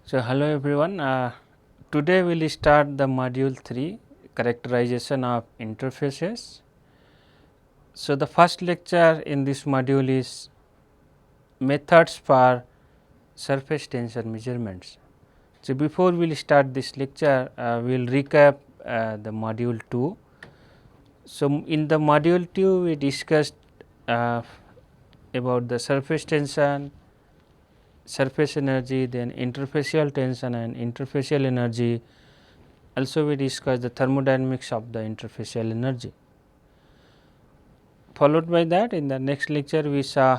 So, hello everyone. Today we will start the module 3 characterization of interfaces. So, the first lecture in this module is methods for surface tension measurements. So, before we will start this lecture, we will recap the module 2. So, in the module 2 we discussed about the surface tension, surface energy, then interfacial tension and interfacial energy. Also, we discussed the thermodynamics of the interfacial energy. Followed by that, in the next lecture, we saw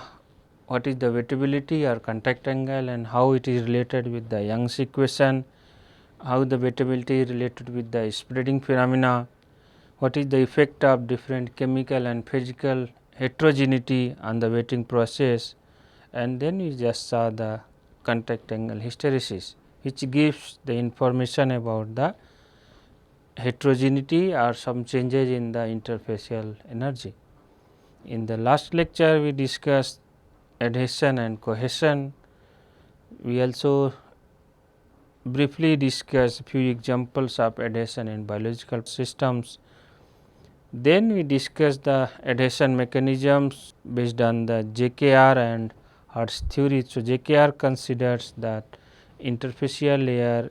what is the wettability or contact angle and how it is related with the Young's equation, how the wettability is related with the spreading phenomena, what is the effect of different chemical and physical heterogeneity on the wetting process, and then we just saw the contact angle hysteresis, which gives the information about the heterogeneity or some changes in the interfacial energy. In the last lecture, we discussed adhesion and cohesion. We also briefly discussed a few examples of adhesion in biological systems. Then we discussed the adhesion mechanisms based on the JKR and Hertz theory. So, JKR considers that interfacial layer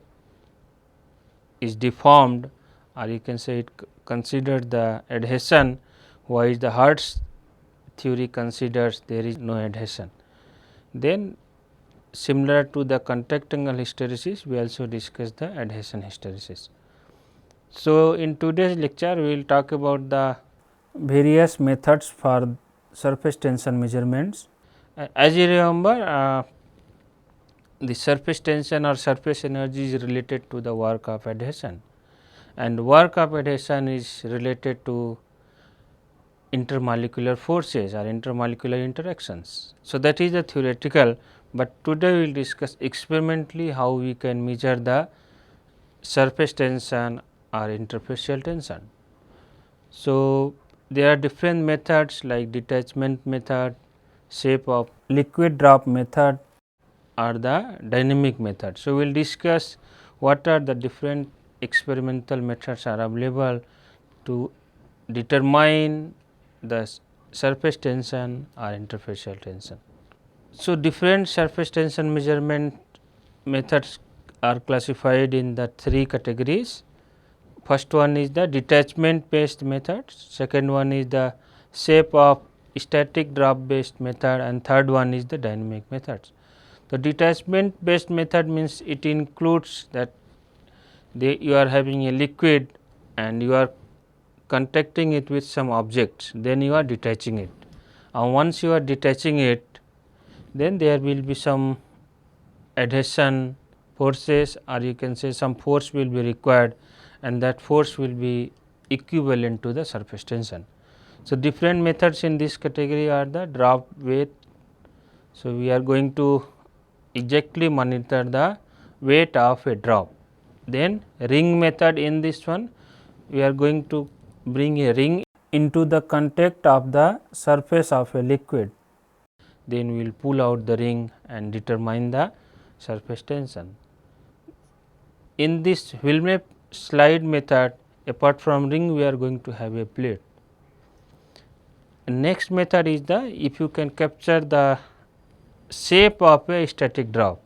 is deformed, or you can say it considered the adhesion, while the Hertz theory considers there is no adhesion. Then similar to the contact angle hysteresis, we also discuss the adhesion hysteresis. So, in today's lecture, we will talk about the various methods for surface tension measurements. As you remember, the surface tension or surface energy is related to the work of adhesion, and work of adhesion is related to intermolecular forces or intermolecular interactions. So, that is the theoretical, but today we will discuss experimentally how we can measure the surface tension or interfacial tension. So, there are different methods like detachment method, shape of liquid drop method or the dynamic method. So, we will discuss what are the different experimental methods are available to determine the surface tension or interfacial tension. So, different surface tension measurement methods are classified in the three categories. First one is the detachment based method, second one is the shape of static drop based method, and third one is the dynamic methods. The detachment based method means it includes that you are having a liquid and you are contacting it with some objects, then you are detaching it, and once you are detaching it, then there will be some adhesion forces, or you can say some force will be required, and that force will be equivalent to the surface tension. So, different methods in this category are the drop weight. So, we are going to exactly monitor the weight of a drop. Then ring method, in this one we are going to bring a ring into the contact of the surface of a liquid, then we will pull out the ring and determine the surface tension. In this Wilmep slide method, apart from ring we are going to have a plate. Next method is the, if you can capture the shape of a static drop,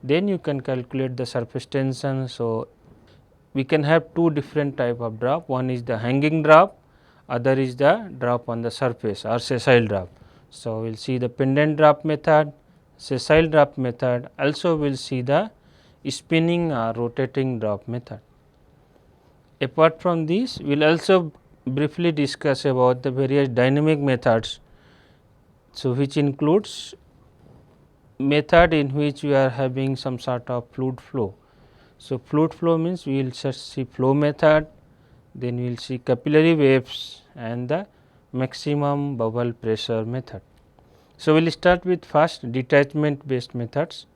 then you can calculate the surface tension. So, we can have two different type of drop, one is the hanging drop, other is the drop on the surface or sessile drop. So, we will see the pendant drop method, sessile drop method, also we will see the spinning or rotating drop method. Apart from this, we will also briefly discuss about the various dynamic methods. So, which includes method in which we are having some sort of fluid flow. So, fluid flow means we will just see flow method, then we will see capillary waves and the maximum bubble pressure method. So, we will start with first detachment based methods.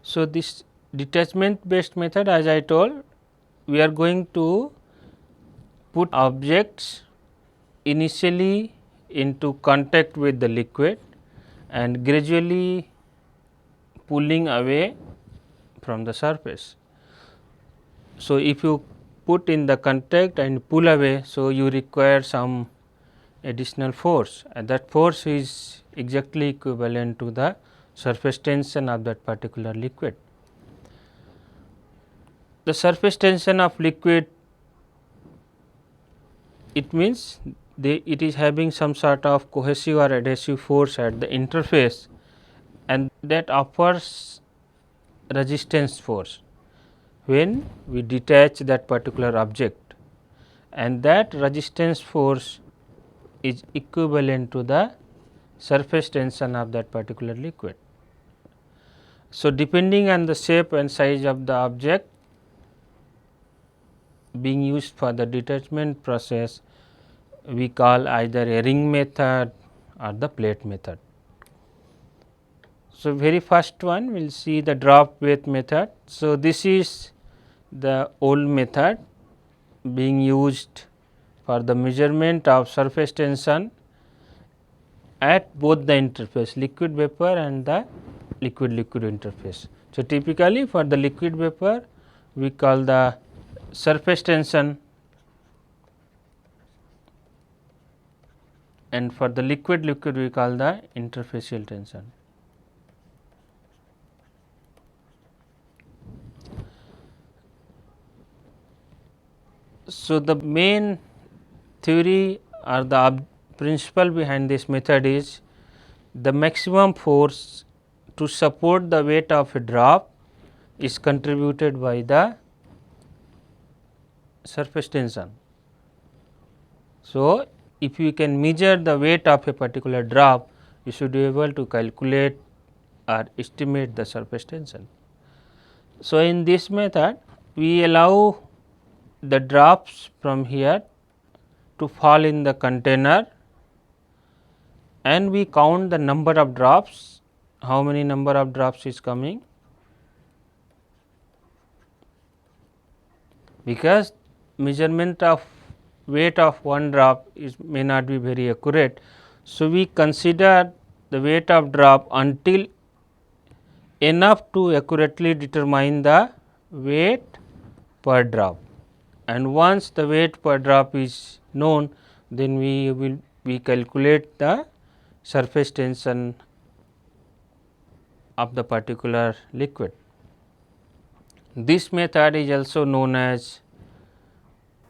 So, this detachment based method, as I told, we are going to put objects initially into contact with the liquid and gradually pulling away from the surface. So, if you put in the contact and pull away, so you require some additional force, and that force is exactly equivalent to the surface tension of that particular liquid. The surface tension of liquid, it means it is having some sort of cohesive or adhesive force at the interface, and that offers resistance force when we detach that particular object, and that resistance force is equivalent to the surface tension of that particular liquid. So, depending on the shape and size of the object being used for the detachment process, we call either a ring method or the plate method. So, very first one we will see the drop weight method. So, this is the old method being used for the measurement of surface tension at both the interface, liquid vapor and the liquid liquid interface. So, typically for the liquid vapor we call the surface tension, and for the liquid liquid we call the interfacial tension. So, the main theory or the principle behind this method is the maximum force to support the weight of a drop is contributed by the surface tension. So, if you can measure the weight of a particular drop, you should be able to calculate or estimate the surface tension. So, in this method we allow the drops from here to fall in the container, and we count the number of drops, how many number of drops is coming, because measurement of weight of one drop may not be very accurate. So, we consider the weight of drop until enough to accurately determine the weight per drop, and once the weight per drop is known, then we calculate the surface tension of the particular liquid. This method is also known as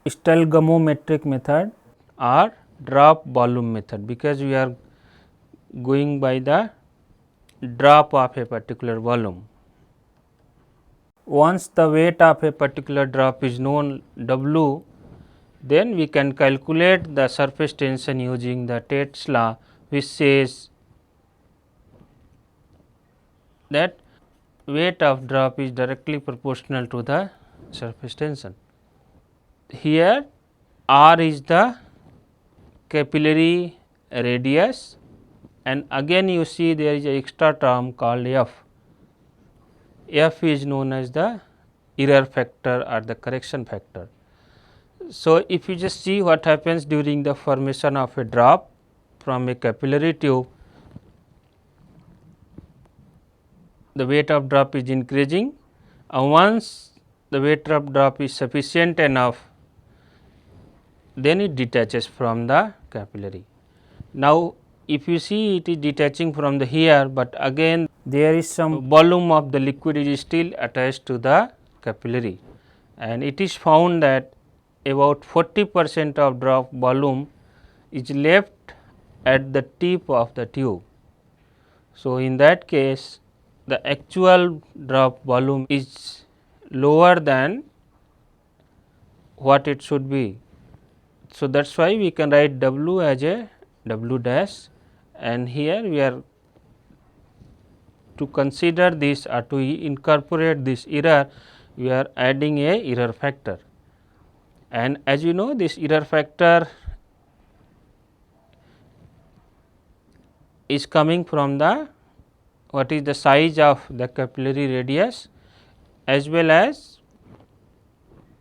stoichiometric method or drop volume method, because we are going by the drop of a particular volume. Once the weight of a particular drop is known W, then we can calculate the surface tension using the Tate's law, which says that weight of drop is directly proportional to the surface tension. Here R is the capillary radius, and again you see there is a extra term called F. F is known as the error factor or the correction factor. So, if you just see what happens during the formation of a drop from a capillary tube, the weight of drop is increasing, and once the weight of drop is sufficient enough, then it detaches from the capillary. Now, if you see it is detaching from the here, but again there is some volume of the liquid is still attached to the capillary, and it is found that about 40% of drop volume is left at the tip of the tube. So, in that case the actual drop volume is lower than what it should be. So, that is why we can write W as a W dash, and here we are to consider this or to incorporate this error, we are adding a error factor, and as you know this error factor is coming from the what is the size of the capillary radius, as well as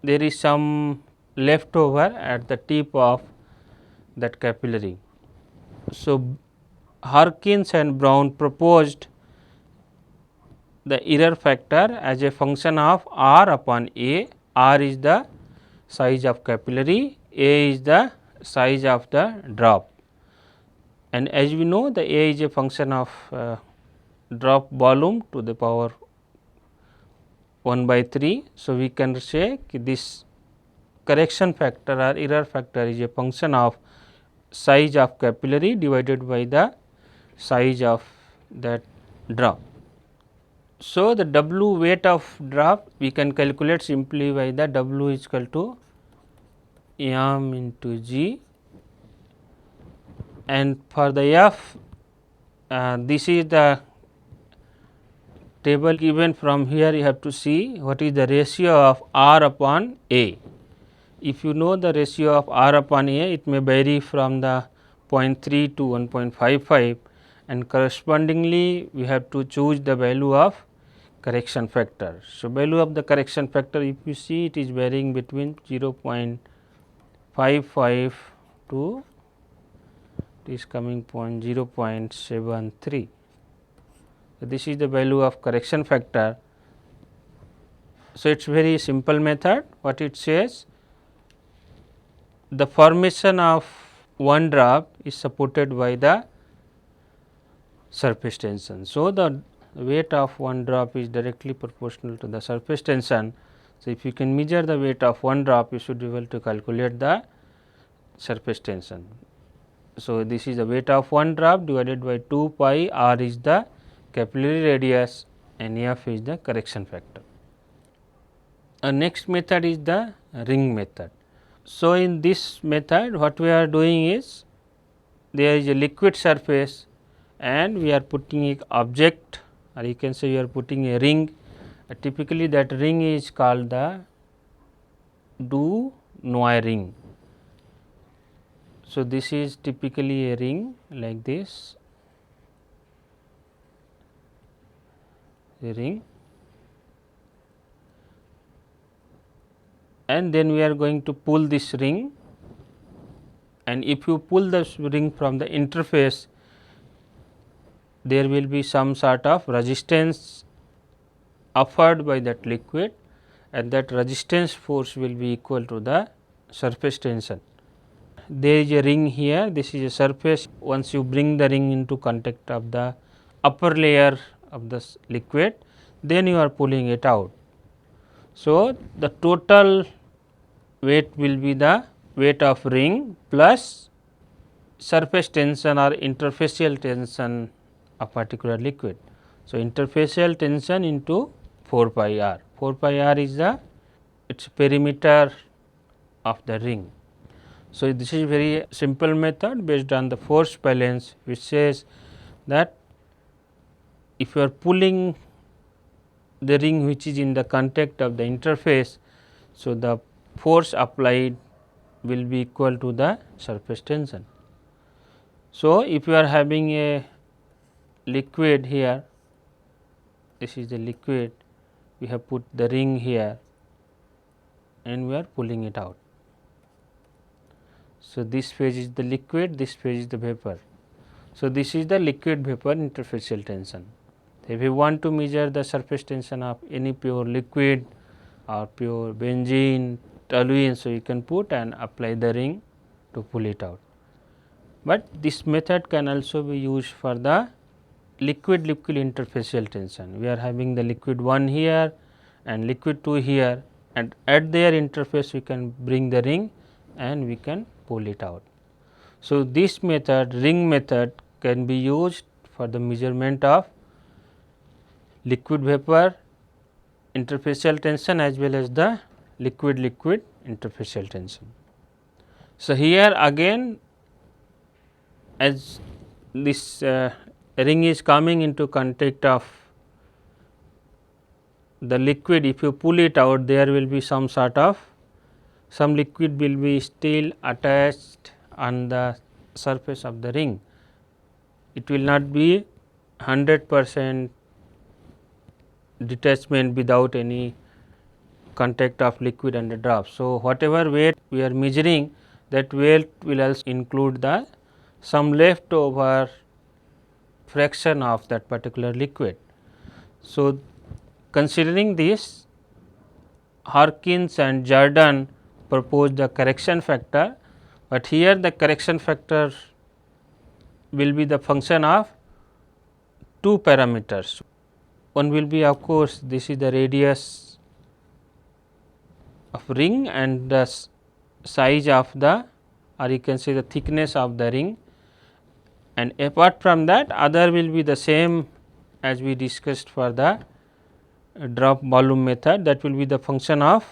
there is some leftover at the tip of that capillary. So, Harkins and Brown proposed the error factor as a function of r upon A. R is the size of capillary, A is the size of the drop, and as we know the A is a function of drop volume to the power 1 by 3. So, we can say this correction factor or error factor is a function of size of capillary divided by the size of that drop. So, the W weight of drop we can calculate simply by the W is equal to m into G, and for the F this is the table given. From here you have to see what is the ratio of R upon A. If you know the ratio of R upon A, it may vary from the 0.3 to 1.55, and correspondingly we have to choose the value of correction factor. So, value of the correction factor, if you see, it is varying between 0.55 to it is coming 0.73. So, this is the value of correction factor. So, it is very simple method. What it says, the formation of one drop is supported by the surface tension. So, the weight of one drop is directly proportional to the surface tension. So, if you can measure the weight of one drop, you should be able to calculate the surface tension. So, this is the weight of one drop divided by 2 pi, r is the capillary radius and F is the correction factor. Next method is the ring method. So, in this method what we are doing is, there is a liquid surface and we are putting a object, or you can say you are putting a ring. Typically that ring is called the Du-Noyer ring. So, this is typically a ring like this, a ring, and then we are going to pull this ring, and if you pull this ring from the interface, there will be some sort of resistance offered by that liquid, and that resistance force will be equal to the surface tension. There is a ring here, this is a surface. Once you bring the ring into contact of the upper layer of the liquid, then you are pulling it out. So, the total weight will be the weight of ring plus surface tension or interfacial tension of particular liquid. So, interfacial tension into 4 pi r. 4 pi r is the its perimeter of the ring. So, this is very simple method based on the force balance, which says that if you are pulling the ring which is in the contact of the interface, so the force applied will be equal to the surface tension. So, if you are having a liquid here, this is the liquid, we have put the ring here and we are pulling it out. So, this phase is the liquid, this phase is the vapor. So, this is the liquid vapor interfacial tension. If you want to measure the surface tension of any pure liquid or pure benzene, toluene, so you can put and apply the ring to pull it out. But this method can also be used for the liquid interfacial tension. We are having the liquid 1 here and liquid 2 here, and at their interface we can bring the ring and we can pull it out. So, this method, ring method, can be used for the measurement of liquid vapor interfacial tension as well as the liquid interfacial tension. So, here again, as this ring is coming into contact of the liquid, if you pull it out, there will be some sort of liquid will be still attached on the surface of the ring. It will not be 100% detachment without any contact of liquid and the drop. So, whatever weight we are measuring, that weight will also include the some leftover fraction of that particular liquid. So, considering this, Harkins and Jordan proposed the correction factor, but here the correction factor will be the function of two parameters. One will be, of course, this is the radius of ring and the size of the, or you can say the thickness of the ring, and apart from that other will be the same as we discussed for the drop volume method, that will be the function of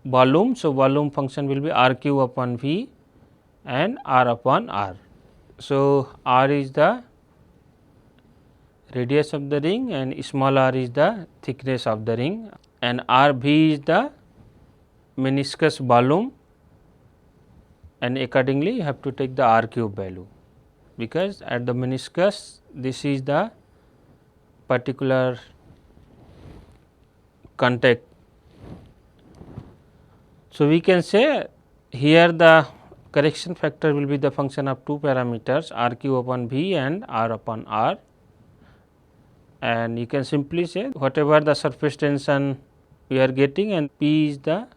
volume. So, volume function will be r q upon v and r upon r. So, r is the radius of the ring and small r is the thickness of the ring, and r v is the meniscus volume, and accordingly you have to take the r cube value, because at the meniscus this is the particular contact. So, we can say here the correction factor will be the function of two parameters r q upon v and r upon r, and you can simply say whatever the surface tension we are getting, and P is the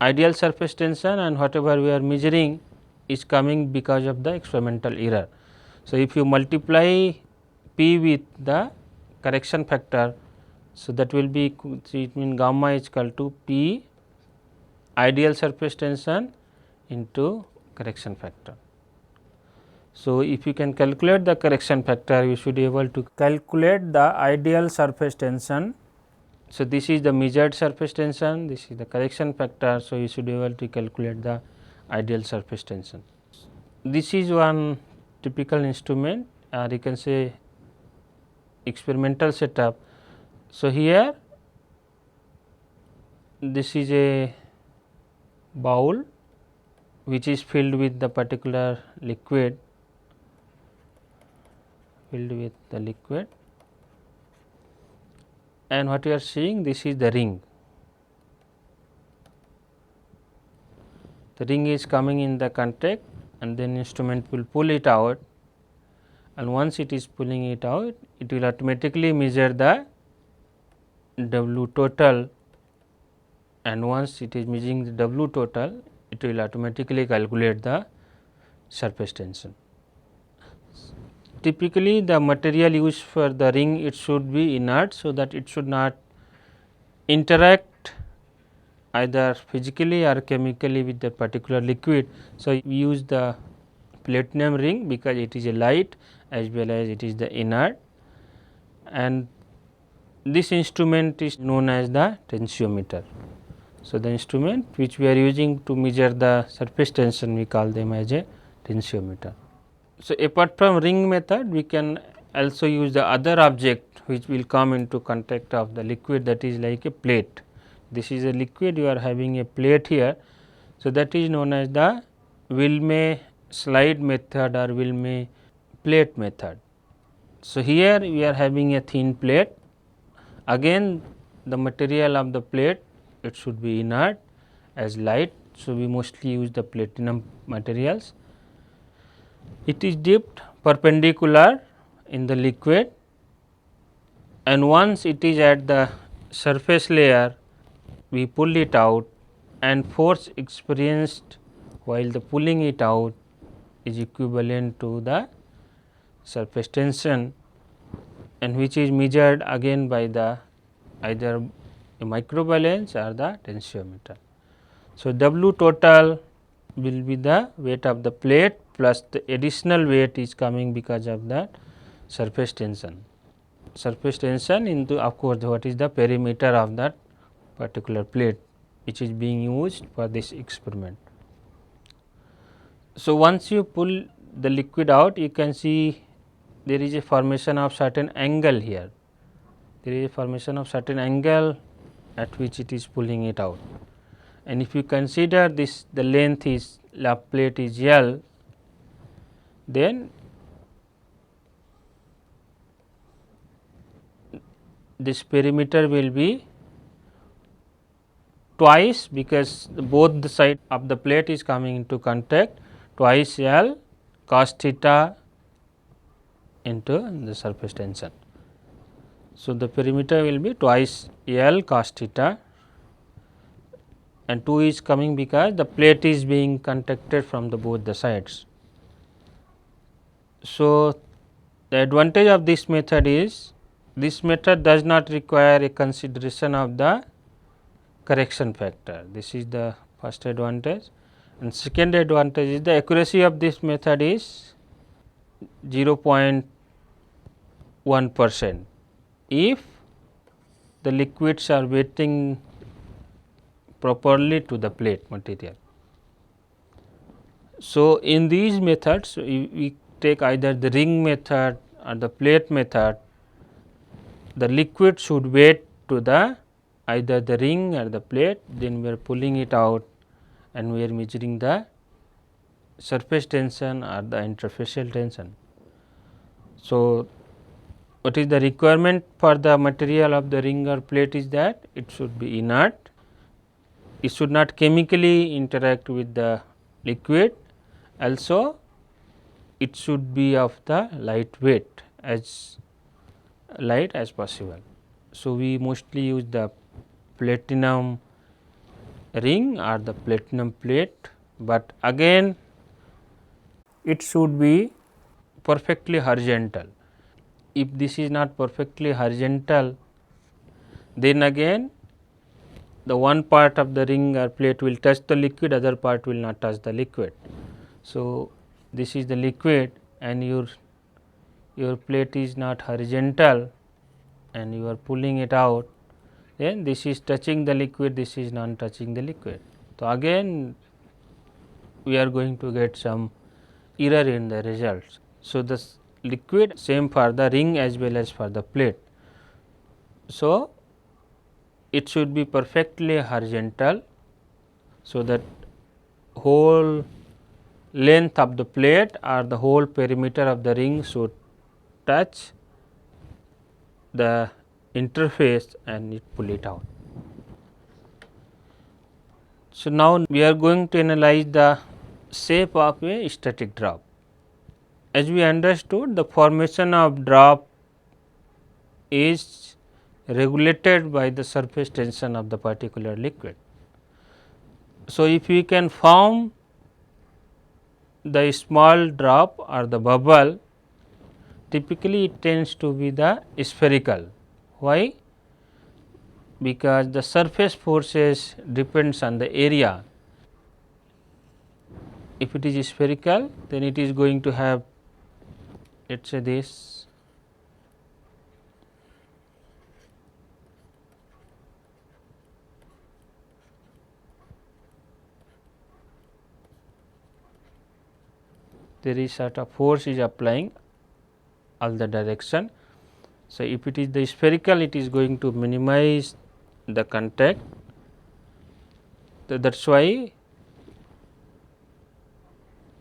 ideal surface tension, and whatever we are measuring is coming because of the experimental error. So, if you multiply P with the correction factor, so that will be, it means gamma is equal to P ideal surface tension into correction factor. So, if you can calculate the correction factor, you should be able to calculate the ideal surface tension. So, this is the measured surface tension, this is the correction factor. So, you should be able to calculate the ideal surface tension. This is one typical instrument, or you can say experimental setup. So, here this is a bowl which is filled with the particular liquid, and what you are seeing, this is the ring. The ring is coming in the contact, and then instrument will pull it out, and once it is pulling it out, it will automatically measure the W total, and once it is measuring the W total, it will automatically calculate the surface tension. Typically, the material used for the ring, it should be inert, so that it should not interact either physically or chemically with that particular liquid. So, we use the platinum ring because it is a light as well as it is the inert, and this instrument is known as the tensiometer. So, the instrument which we are using to measure the surface tension, we call them as a tensiometer. So, apart from ring method, we can also use the other object which will come into contact of the liquid, that is like a plate. This is a liquid, you are having a plate here. So, that is known as the Wilmé slide method or Wilmé plate method. So, here we are having a thin plate, again the material of the plate, it should be inert as light. So, we mostly use the platinum materials. It is dipped perpendicular in the liquid, and once it is at the surface layer, we pull it out, and force experienced while the pulling it out is equivalent to the surface tension, and which is measured again by the either a microbalance or the tensiometer. So, W total will be the weight of the plate plus the additional weight is coming because of the surface tension. Surface tension into, of course, what is the perimeter of that particular plate which is being used for this experiment. So, once you pull the liquid out, you can see there is a formation of certain angle here. There is a formation of certain angle at which it is pulling it out, and if you consider this, the length is plate is L, then this perimeter will be twice, because both the side of the plate is coming into contact, twice L cos theta into the surface tension. So, the perimeter will be twice L cos theta, and 2 is coming because the plate is being contacted from the both the sides. So, the advantage of this method is this method does not require a consideration of the correction factor. This is the first advantage, and second advantage is the accuracy of this method is 0.1% if the liquids are wetting properly to the plate material. So, in these methods we take either the ring method or the plate method, the liquid should wet to the either the ring or the plate, then we are pulling it out and we are measuring the surface tension or the interfacial tension. So, what is the requirement for the material of the ring or plate is that it should be inert, it should not chemically interact with the liquid, also it should be of the lightweight as light as possible. So, we mostly use the platinum ring or the platinum plate, but again it should be perfectly horizontal. If this is not perfectly horizontal, then again the one part of the ring or plate will touch the liquid, other part will not touch the liquid. So, this is the liquid and your plate is not horizontal and you are pulling it out, then this is touching the liquid, this is not touching the liquid. So, again we are going to get some error in the results. So, the liquid same for the ring as well as for the plate. So, it should be perfectly horizontal, so that whole length of the plate or the whole perimeter of the ring should touch the interface and it pull it out. So, now we are going to analyze the shape of a static drop. As we understood, the formation of drop is regulated by the surface tension of the particular liquid. So, if we can form the small drop or the bubble, typically it tends to be the spherical. Why? Because the surface forces depends on the area. If it is spherical, then it is going to have, let us say this, there is sort of force is applying all the direction. So, if it is the spherical, it is going to minimize the contact. So, that is why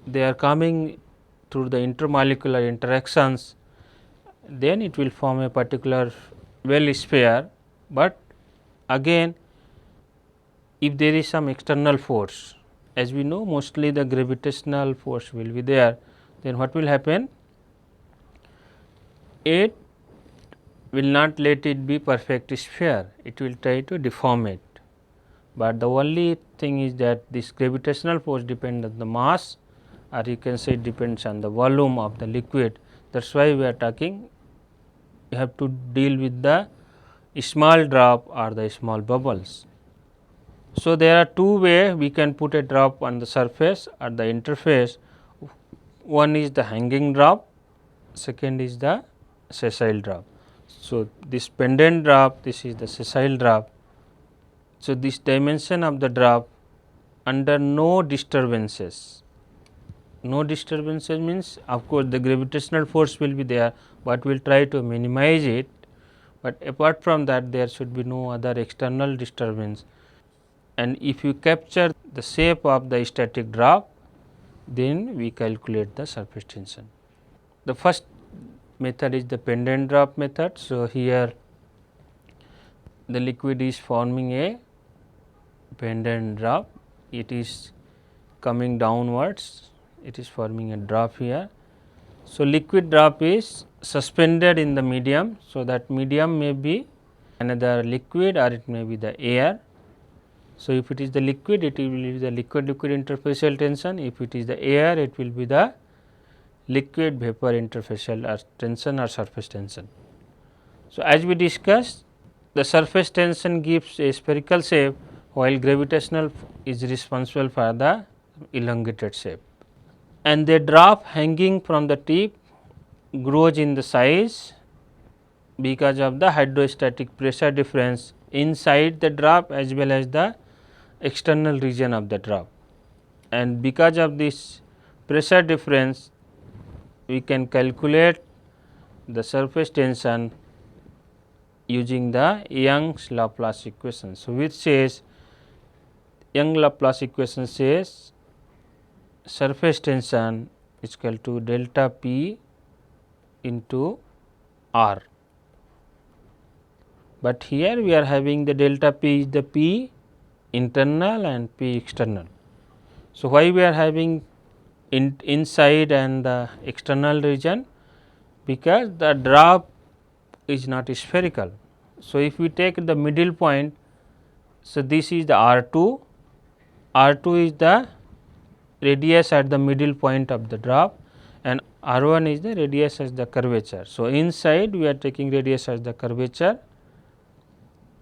they are coming through the intermolecular interactions, then it will form a particular well sphere, but again if there is some external force, as we know mostly the gravitational force will be there, then what will happen? It will not let it be perfect sphere, it will try to deform it, but the only thing is that this gravitational force depends on the mass, or you can say it depends on the volume of the liquid. That is why we are talking, you have to deal with the small drop or the small bubbles. So, there are two ways we can put a drop on the surface or the interface. One is the hanging drop, second is the sessile drop. So, this pendant drop, this is the sessile drop. So, this dimension of the drop under no disturbances. No disturbances means of course, the gravitational force will be there, but we will try to minimize it, but apart from that there should be no other external disturbance. And if you capture the shape of the static drop, then we calculate the surface tension. The first method is the pendant drop method. So, here the liquid is forming a pendant drop, it is coming downwards, it is forming a drop here. So, liquid drop is suspended in the medium. So, that medium may be another liquid or it may be the air. So, if it is the liquid, it will be the liquid interfacial tension. If it is the air, it will be the liquid vapor interfacial or tension or surface tension. So, as we discussed, the surface tension gives a spherical shape, while gravitational is responsible for the elongated shape. And the drop hanging from the tip grows in the size because of the hydrostatic pressure difference inside the drop as well as the external region of the drop. And because of this pressure difference, we can calculate the surface tension using the Young's Laplace equation. So, which says Young's Laplace equation says surface tension is equal to delta P into R. But here we are having the delta P is the P internal and P external. So, why we are having inside and the external region? Because the drop is not spherical. So, if we take the middle point, so this is the R2, R2 is the radius at the middle point of the drop and R1 is the radius as the curvature. So, inside we are taking radius as the curvature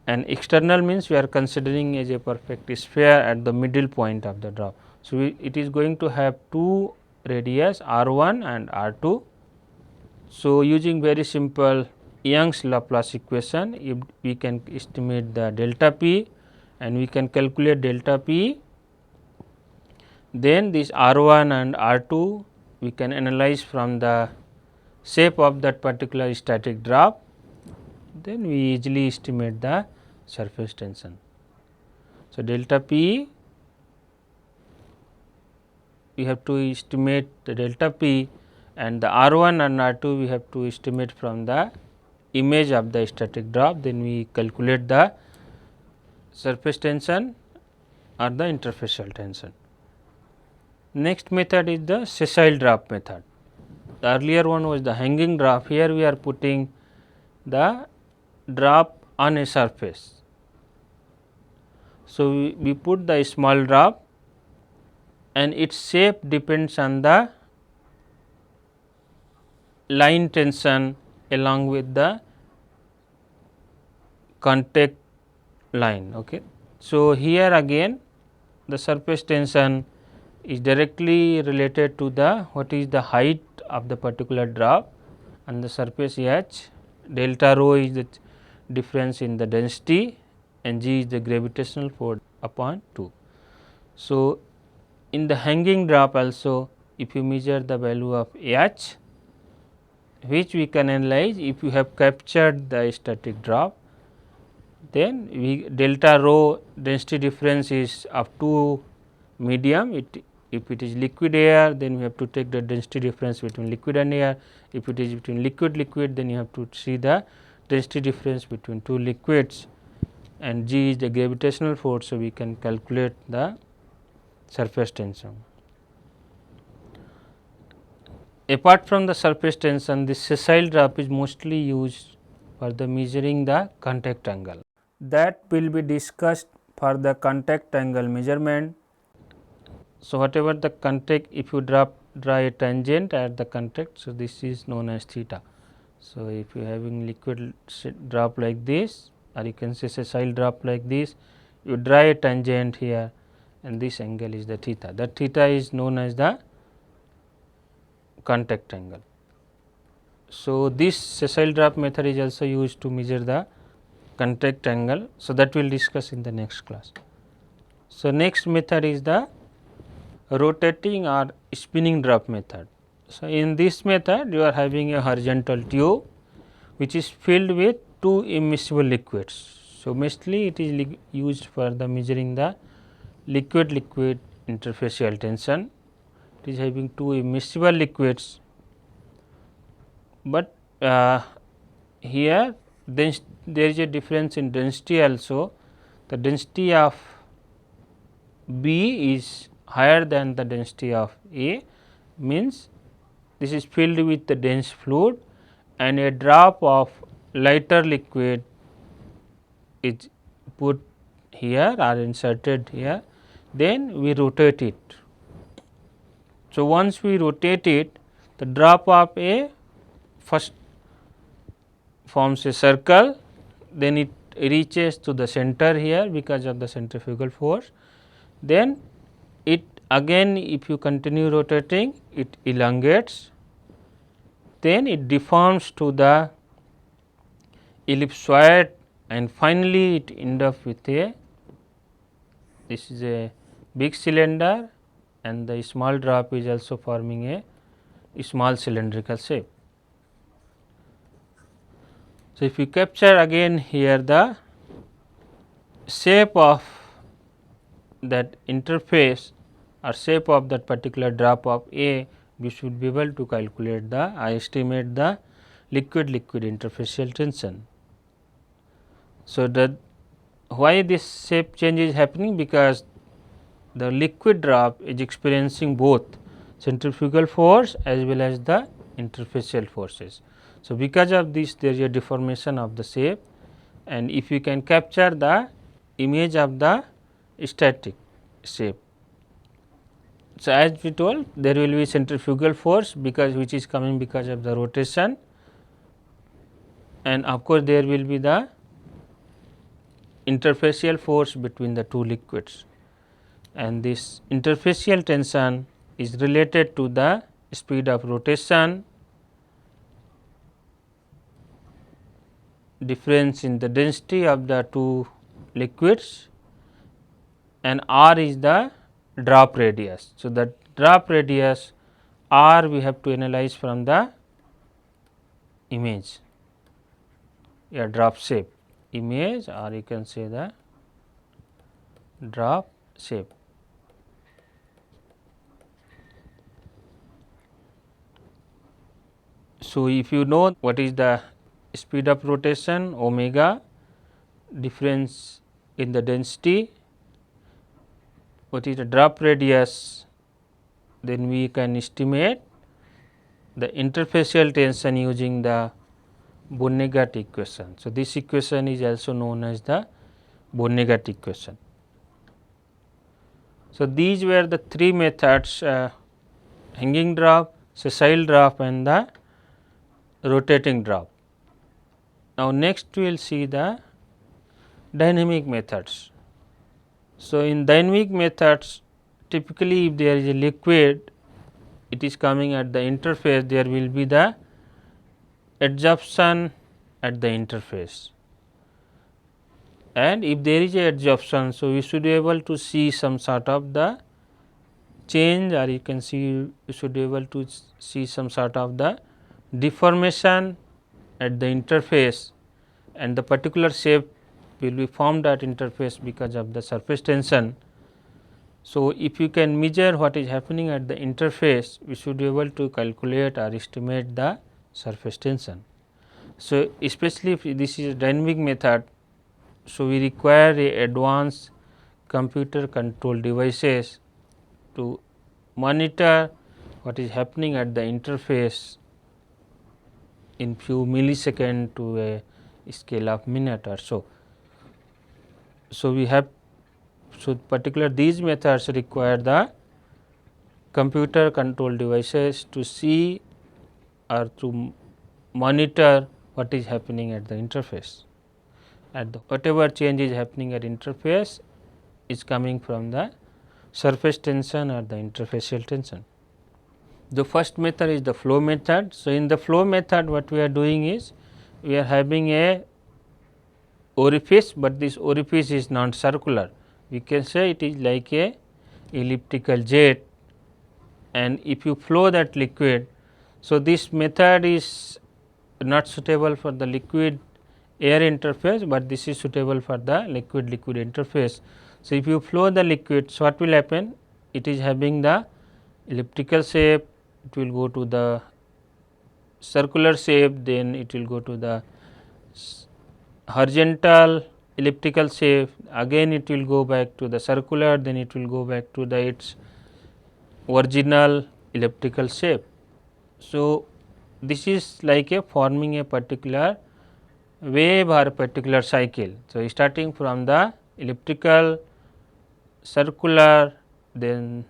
and external means we are considering as a perfect sphere at the middle point of the drop. So, it is going to have two radius R1 and R2. So, using very simple Young's Laplace equation, if we can estimate the delta P and we can calculate delta P, then this R1 and R2 we can analyze from the shape of that particular static drop, then we easily estimate the surface tension. So, delta P we have to estimate the delta P and the R1 and R2 we have to estimate from the image of the static drop, then we calculate the surface tension or the interfacial tension. Next method is the sessile drop method. The earlier one was the hanging drop, here we are putting the drop on a surface. So, we put the small drop and its shape depends on the line tension along with the contact line. Okay. So, here again the surface tension is directly related to the what is the height of the particular drop and the surface H. Delta rho is the difference in the density and G is the gravitational force upon 2. So, in the hanging drop also if you measure the value of H, which we can analyze if you have captured the static drop, then we delta rho density difference is of 2 medium. If it is liquid air, then we have to take the density difference between liquid and air. If it is between liquid, then you have to see the density difference between two liquids and G is the gravitational force. So, we can calculate the surface tension. Apart from the surface tension, this sessile drop is mostly used for the measuring the contact angle. That will be discussed for the contact angle measurement. So, whatever the contact, if you draw a tangent at the contact, so this is known as theta. So, if you having liquid drop like this or you can say sessile drop like this, you draw a tangent here and this angle is the theta. That theta is known as the contact angle. So, this sessile drop method is also used to measure the contact angle. So, that we will discuss in the next class. So, next method is the rotating or spinning drop method. So, in this method you are having a horizontal tube which is filled with two immiscible liquids. So, mostly it is used for the measuring the liquid interfacial tension. It is having two immiscible liquids, but here then there is a difference in density also. The density of B is higher than the density of A, means this is filled with the dense fluid and a drop of lighter liquid is put here or inserted here, then we rotate it. So, once we rotate it, the drop of a first forms a circle, then it reaches to the center here because of the centrifugal force. Then it again, if you continue rotating, it elongates, then it deforms to the ellipsoid, and finally it end up with a, this is a big cylinder and the small drop is also forming a small cylindrical shape. So, if you capture again here the shape of that interface or shape of that particular drop of A, we should be able to calculate the, I estimate the liquid interfacial tension. So, that why this shape change is happening, because the liquid drop is experiencing both centrifugal force as well as the interfacial forces. So, because of this there is a deformation of the shape, and if you can capture the image of the static shape. So, as we told, there will be centrifugal force because which is coming because of the rotation, and of course, there will be the interfacial force between the two liquids, and this interfacial tension is related to the speed of rotation, difference in the density of the two liquids, and r is the drop radius. So, the drop radius r we have to analyze from the image, a drop shape image, or you can say the drop shape. So, if you know what is the speed of rotation omega, difference in the density, what is the drop radius, then we can estimate the interfacial tension using the Vonnegut equation. So, this equation is also known as the Vonnegut equation. So, these were the three methods, hanging drop, sessile drop and the rotating drop. Now, next we will see the dynamic methods. So, in dynamic methods, typically if there is a liquid, it is coming at the interface, there will be the adsorption at the interface, and if there is a adsorption, so we should be able to see some sort of the change, or you can see, you should be able to see some sort of the deformation at the interface, and the particular shape will be formed at interface because of the surface tension. So, if you can measure what is happening at the interface, we should be able to calculate or estimate the surface tension. So, especially if this is a dynamic method, so we require a advanced computer control devices to monitor what is happening at the interface in few millisecond to a scale of minute or so. So, we have, so particular these methods require the computer control devices to see or to monitor what is happening at the interface, at the whatever change is happening at interface is coming from the surface tension or the interfacial tension. The first method is the flow method. So, in the flow method what we are doing is, we are having a orifice, but this orifice is non circular. We can say it is like a elliptical jet, and if you flow that liquid, so this method is not suitable for the liquid air interface, but this is suitable for the liquid interface. So, if you flow the liquid, so what will happen? It is having the elliptical shape, it will go to the circular shape, then it will go to the horizontal elliptical shape, again it will go back to the circular, then it will go back to the its original elliptical shape. So, this is like a forming a particular wave or a particular cycle. So, starting from the elliptical, circular, then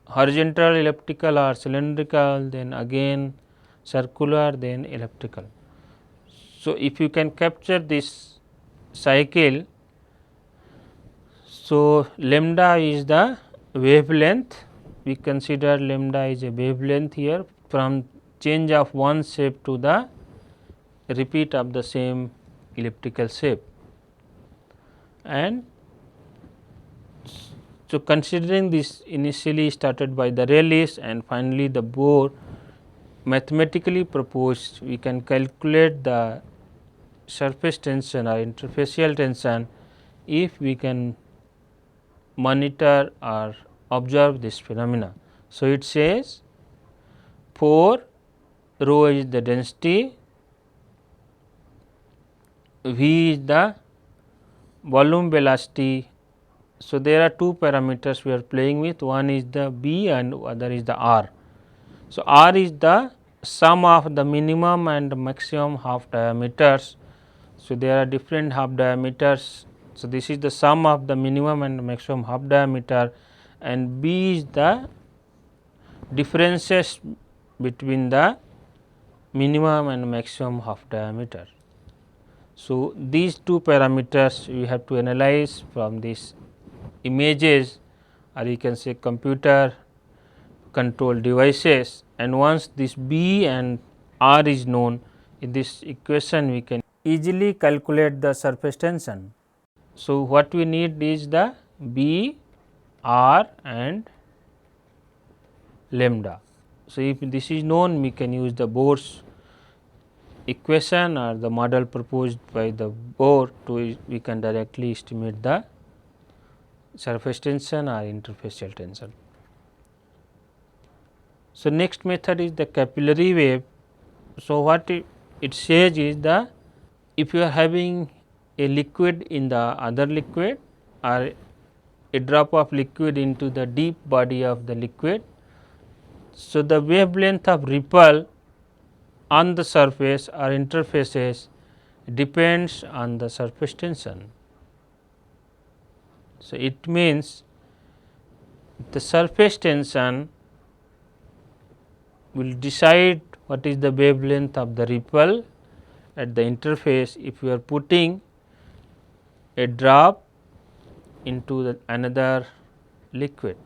horizontal elliptical or cylindrical, then again circular, then elliptical. So, if you can capture this cycle, so lambda is the wavelength, we consider lambda is a wavelength here from change of one shape to the repeat of the same elliptical shape. And so, considering this initially started by the Rayleigh and finally, the Bohr mathematically proposed, we can calculate the surface tension or interfacial tension if we can monitor or observe this phenomena. So, it says 4 rho is the density, V is the volume velocity. So, there are two parameters we are playing with, one is the B and other is the R. So, R is the sum of the minimum and maximum half diameters. So, there are different half diameters. So, this is the sum of the minimum and maximum half diameter, and B is the differences between the minimum and maximum half diameter. So, these two parameters we have to analyze from these images, or you can say computer control devices, and once this B and R is known, in this equation we can easily calculate the surface tension. So, what we need is the B, R and lambda. So, if this is known, we can use the Bohr's equation or the model proposed by the Bohr to we can directly estimate the surface tension or interfacial tension. So, next method is the capillary wave. So, what it says is the if you are having a liquid in the other liquid or a drop of liquid into the deep body of the liquid. So, the wavelength of ripple on the surface or interfaces depends on the surface tension. So, it means the surface tension will decide what is the wavelength of the ripple at the interface if you are putting a drop into another liquid.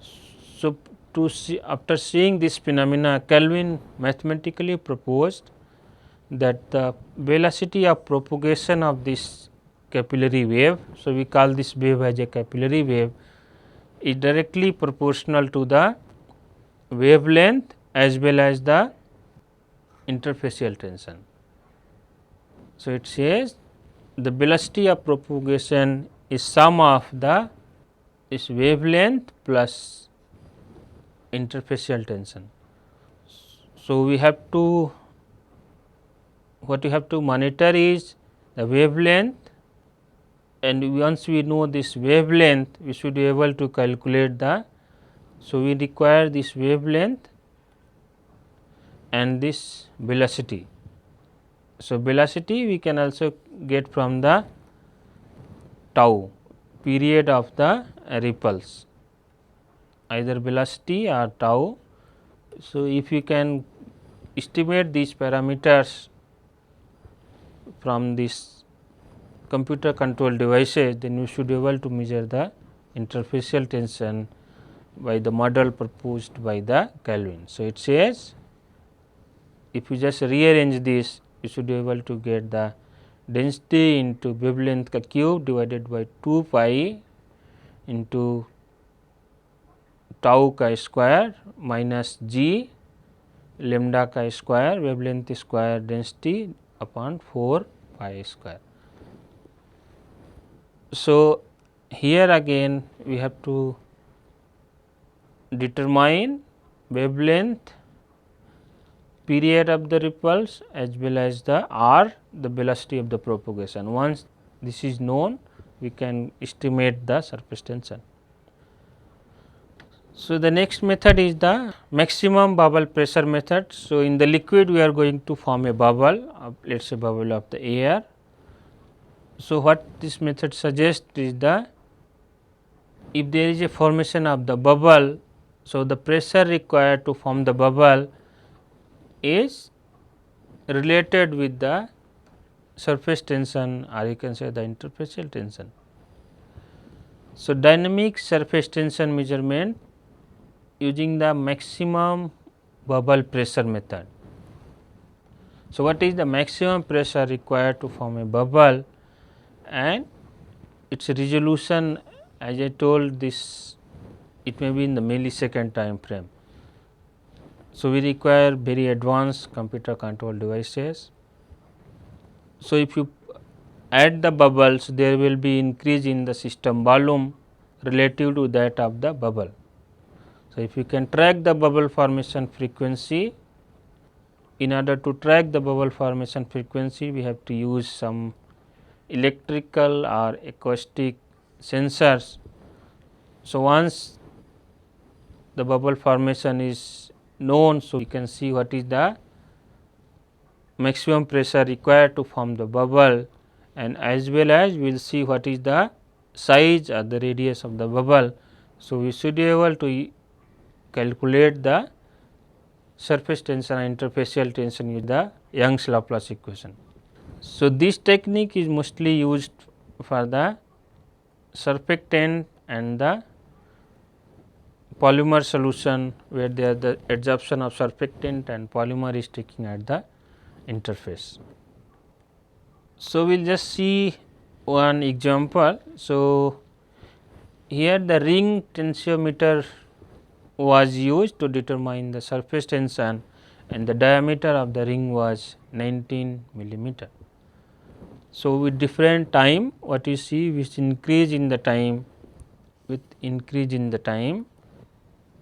So, to see after seeing this phenomena, Kelvin mathematically proposed that the velocity of propagation of this capillary wave. So, we call this wave as a capillary wave is directly proportional to the wavelength as well as the interfacial tension. So, it says the velocity of propagation is sum of the is wavelength plus interfacial tension. So, we have to what you have to monitor is the wavelength, and once we know this wavelength we should be able to calculate the. So, we require this wavelength and this velocity. So, velocity we can also get from the tau period of the ripples, either velocity or tau. So, if you can estimate these parameters from this computer control devices, then you should be able to measure the interfacial tension by the model proposed by the Kelvin. So, it says if you just rearrange this, you should be able to get the density into wavelength ka cube divided by 2 pi into tau ka square minus g lambda ka square wavelength square density upon 4 pi square. So, here again we have to determine wavelength, period of the ripples as well as the r, the velocity of the propagation. Once this is known, we can estimate the surface tension. So, the next method is the maximum bubble pressure method. So, in the liquid we are going to form a bubble of, let us say, bubble of the air. So, what this method suggests is the, if there is a formation of the bubble, so the pressure required to form the bubble is related with the surface tension, or you can say the interfacial tension. So, dynamic surface tension measurement using the maximum bubble pressure method. So, what is the maximum pressure required to form a bubble, and its resolution, as I told this, it may be in the millisecond time frame. So, we require very advanced computer control devices. So, if you add the bubbles, there will be increase in the system volume relative to that of the bubble. So, if you can track the bubble formation frequency, in order to track the bubble formation frequency, we have to use some electrical or acoustic sensors. So, once the bubble formation is known, so you can see what is the maximum pressure required to form the bubble, and as well as we will see what is the size or the radius of the bubble. So, we should be able to calculate the surface tension and interfacial tension with the Young's Laplace equation. So, this technique is mostly used for the surfactant and the polymer solution, where there the adsorption of surfactant and polymer is taking at the interface. So, we will just see one example. So, here the ring tensiometer was used to determine the surface tension, and the diameter of the ring was 19 millimeter. So, with different time, what you see, with increase in the time,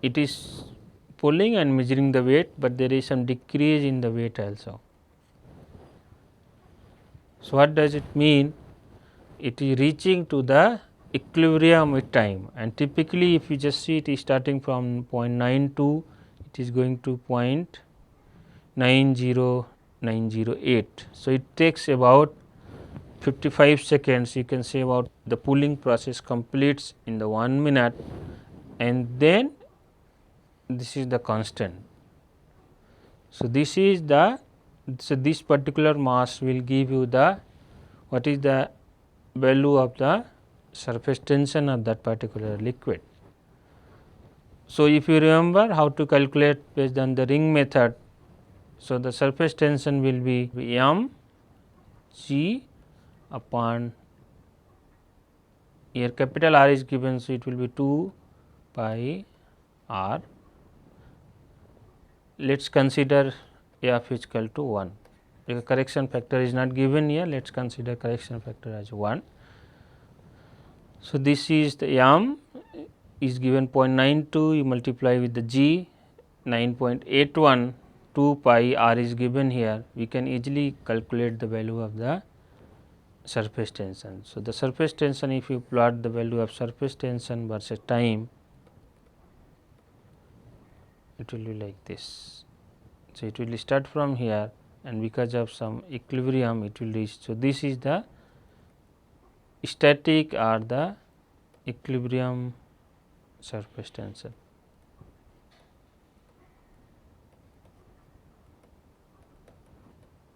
it is pulling and measuring the weight, but there is some decrease in the weight also. So, what does it mean? It is reaching to the equilibrium with time, and typically if you just see, it is starting from 0.92, it is going to 0.90908. So, it takes about 55 seconds, you can say, about the pulling process completes in the 1 minute, and then this is the constant. So, this is the, so this particular mass will give you the, what is the value of the surface tension of that particular liquid. So, if you remember how to calculate based on the ring method, so the surface tension will be m g upon, here capital R is given, so it will be 2 pi r. Let us consider f is equal to 1, because correction factor is not given here, let us consider correction factor as 1. So, this is the m is given 0.92, you multiply with the g 9.81, 2 pi r is given here, we can easily calculate the value of the surface tension. So, the surface tension, if you plot the value of surface tension versus time, it will be like this. So, it will start from here, and because of some equilibrium it will reach. So, this is the static or the equilibrium surface tension.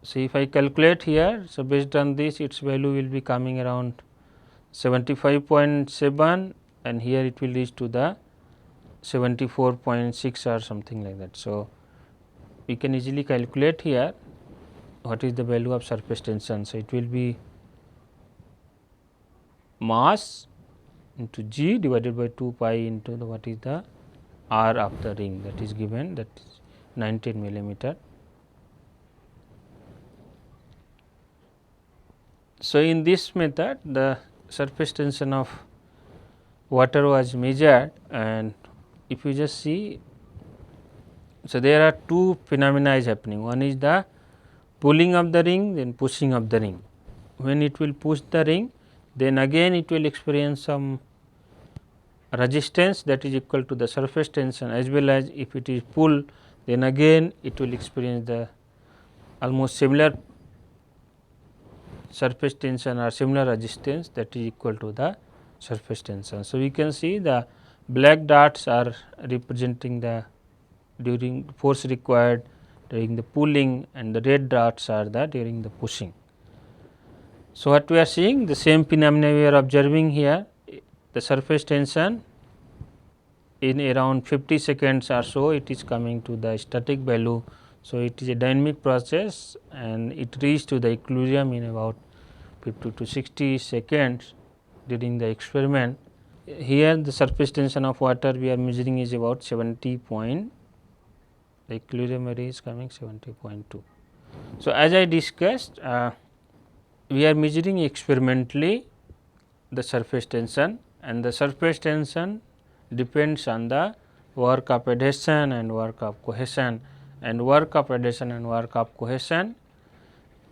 So, if I calculate here, so based on this, its value will be coming around 75.7, and here it will reach to the 74.6 or something like that. So, we can easily calculate here what is the value of surface tension. So, it will be mass into g divided by 2 pi into the, what is the r of the ring, that is given, that is 19 millimeter. So, in this method the surface tension of water was measured, and if you just see, so there are two phenomena is happening. One is the pulling of the ring, then pushing of the ring. When it will push the ring, then again it will experience some resistance that is equal to the surface tension, as well as if it is pull, then again it will experience the almost similar surface tension or similar resistance that is equal to the surface tension. So, we can see the black dots are representing the during force required during the pulling, and the red dots are the during the pushing. So, what we are seeing, the same phenomena we are observing here, the surface tension in around 50 seconds or so it is coming to the static value. So, it is a dynamic process and it reaches to the equilibrium in about 50 to 60 seconds during the experiment. Here the surface tension of water we are measuring is about 70 point, the equilibrium area is coming 70.2. So, as I discussed, we are measuring experimentally the surface tension, and the surface tension depends on the work of adhesion and work of cohesion, and work of adhesion and work of cohesion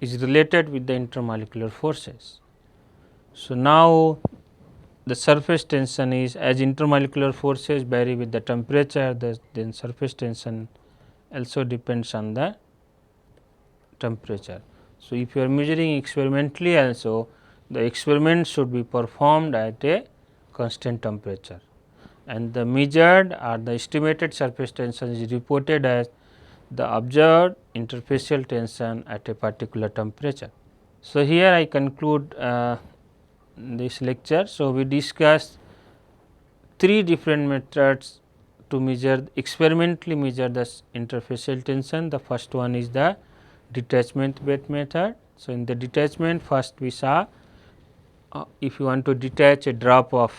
is related with the intermolecular forces. So, now the surface tension is, as intermolecular forces vary with the temperature, then surface tension also depends on the temperature. So, if you are measuring experimentally also, the experiment should be performed at a constant temperature, and the measured or the estimated surface tension is reported as the observed interfacial tension at a particular temperature. So, here I conclude this lecture. So, we discussed three different methods to measure, experimentally measure the interfacial tension. The first one is the detachment weight method. So, in the detachment, first we saw if you want to detach a drop of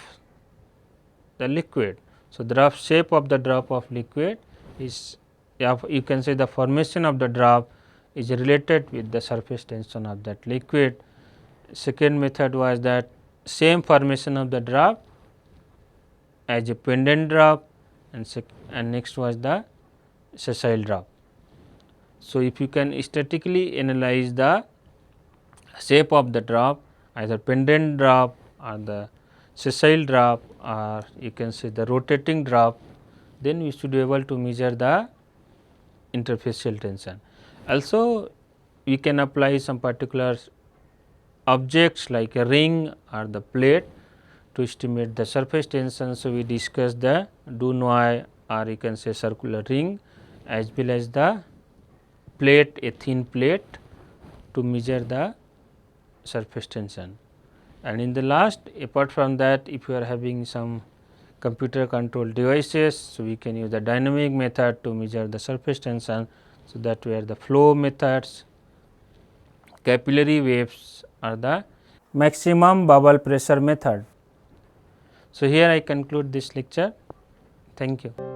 the liquid. So, the rough shape of the drop of liquid is, you can say the formation of the drop is related with the surface tension of that liquid. Second method was that same formation of the drop as a pendant drop, and next was the sessile drop. So, if you can statically analyze the shape of the drop, either pendant drop or the sessile drop, or you can say the rotating drop, then we should be able to measure the interfacial tension. Also, we can apply some particular objects like a ring or the plate to estimate the surface tension. So, we discussed the Dunois, or you can say circular ring, as well as the plate, a thin plate, to measure the surface tension. And in the last, apart from that, if you are having some computer controlled devices, so we can use the dynamic method to measure the surface tension. So, that where the flow methods, capillary waves, are the maximum bubble pressure method. So, here I conclude this lecture. Thank you.